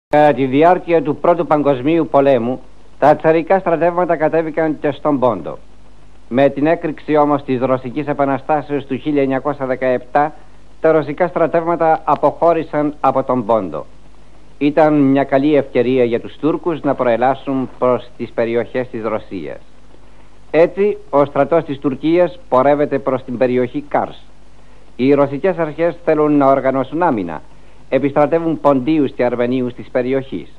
Κατά τη διάρκεια του Πρώτου Παγκοσμίου Πολέμου, τα τσαρικά στρατεύματα κατέβηκαν και στον Πόντο. Με την έκρηξη όμως της Ρωσικής Επαναστάσεως του 1917, τα ρωσικά στρατεύματα αποχώρησαν από τον Πόντο. Ήταν μια καλή ευκαιρία για τους Τούρκους να προελάσουν προς τις περιοχές της Ρωσίας. Έτσι, ο στρατός της Τουρκίας πορεύεται προς την περιοχή Κάρς. Οι ρωσικές αρχές θέλουν να οργανώσουν άμυνα. Επιστρατεύουν Ποντίους και Αρμενίους της περιοχής.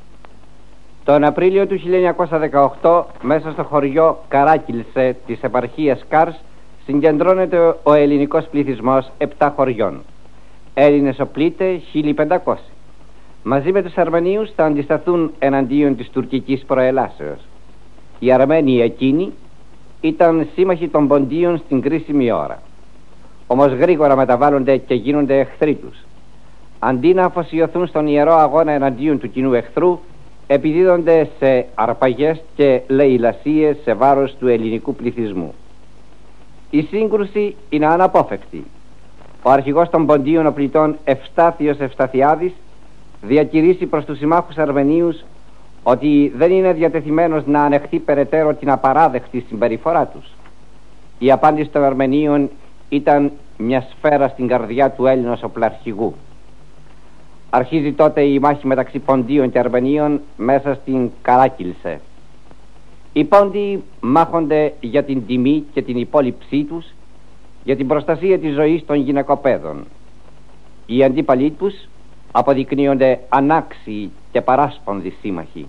Τον Απρίλιο του 1918, μέσα στο χωριό Καράκιλσε της επαρχίας Κάρς, συγκεντρώνεται ο ελληνικός πληθυσμός 7 χωριών. Έλληνες οπλίτε 1500. Μαζί με τους Αρμενίους θα αντισταθούν εναντίον της τουρκικής προελάσεως. Οι Αρμένοι εκείνοι ήταν σύμμαχοι των Ποντίων στην κρίσιμη ώρα. Όμως γρήγορα μεταβάλλονται και γίνονται εχθροί τους. Αντί να αφοσιωθούν στον ιερό αγώνα εναντίον του κοινού εχθρού, επιδίδονται σε αρπαγές και λαιλασίες σε βάρος του ελληνικού πληθυσμού. Η σύγκρουση είναι αναπόφευκτη. Ο αρχηγός των Ποντίων οπλιτών Ευστάθιος Ευσταθιάδης διακηρύσει προς τους συμμάχους Αρμενίους ότι δεν είναι διατεθειμένος να ανεχθεί περαιτέρω την απαράδεκτη συμπεριφορά τους. Η απάντηση των Αρμενίων ήταν μια σφαίρα στην καρδιά του Έλληνος οπλαρχηγού. Αρχίζει τότε η μάχη μεταξύ Ποντίων και Αρμενίων μέσα στην Καράκιλσε. Οι Πόντιοι μάχονται για την τιμή και την υπόλοιψή τους, για την προστασία της ζωής των γυναικοπαίδων. Οι αντίπαλοι τους αποδεικνύονται ανάξιοι και παράσπονδοι σύμμαχοι.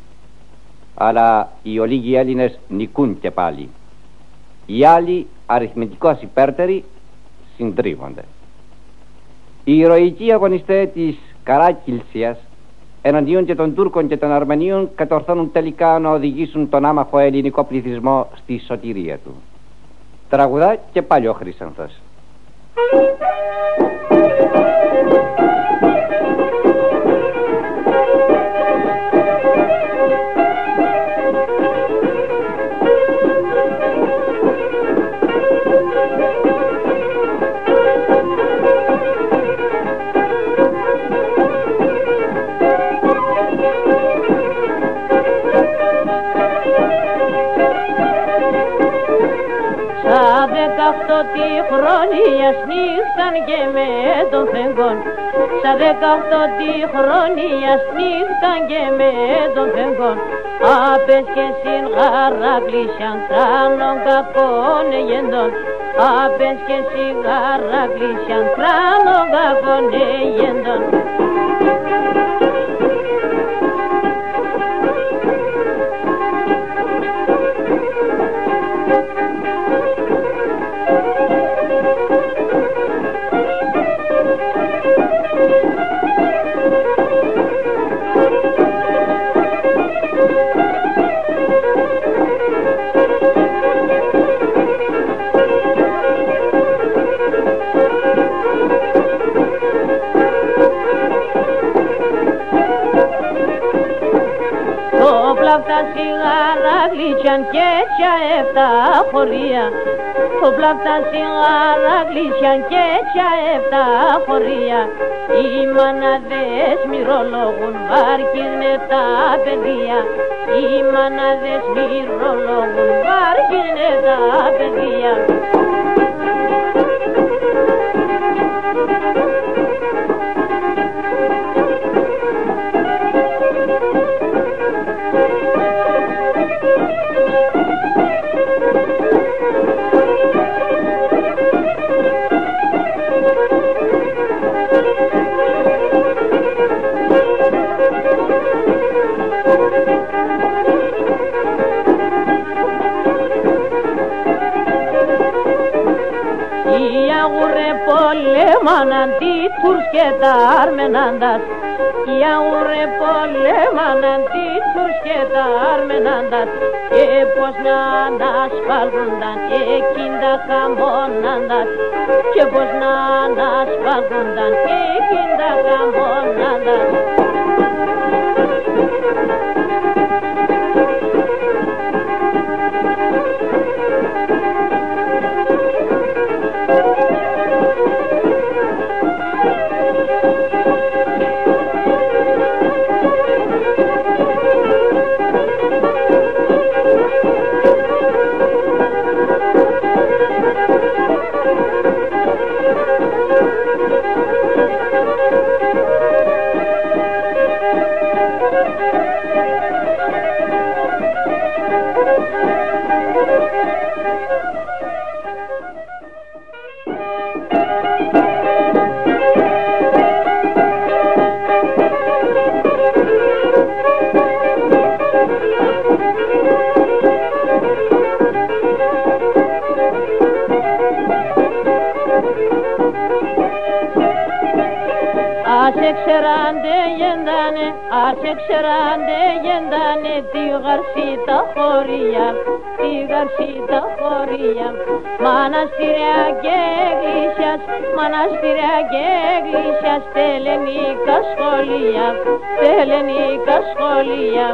Αλλά οι ολίγοι Έλληνες νικούν και πάλι. Οι άλλοι, αριθμητικώς υπέρτεροι, συντρίβονται. Οι ηρωικοί αγωνιστές της Καράκιλσιας εναντίον και των Τούρκων και των Αρμενίων κατορθώνουν τελικά να οδηγήσουν τον άμαχο ελληνικό πληθυσμό στη σωτηρία του. Τραγουδά και πάλι ο Χρύσανθος. Τη χρόνια σνίχταν και με τον Θεγκόν. Σα 18η χρόνια σνίχταν και με τον Θεγκόν. Άπες και συν γαρακλήσιαν τράνων κακών εγεντών. Άπες και συν γαρακλήσιαν τράνων κακών εγεντών. Γλίτσαν και τια 7 χωρία. Το πλάφτα σιγάρα γλίτσαν και τια 7 χωρία. Οι μαναδές μυρολόγουν βάρκεις με τα παιδεία. Οι μαναδές μυρολόγουν βάρκεις με τα παιδεία. Πολέμαναν τη Τούρκ και τα Αρμενάντας. Οι αγούρε πολέμαναν τη Τούρκ και τα Αρμενάντας. Και πως να ανασφάλγουνταν εκείν τα καμώναντας. Και πως να ανασφάλγουνταν εκείν τα καμώναντας. Άρχε ξέραντε γεντάνε τη γαρσί τα χωρία, τη γαρσί τα χωρία. Μαναστηριά και εκκλησιάς, μαναστηριά και εκκλησιάς, τε ελληνικά σχολεία, τε ελληνικά σχολεία.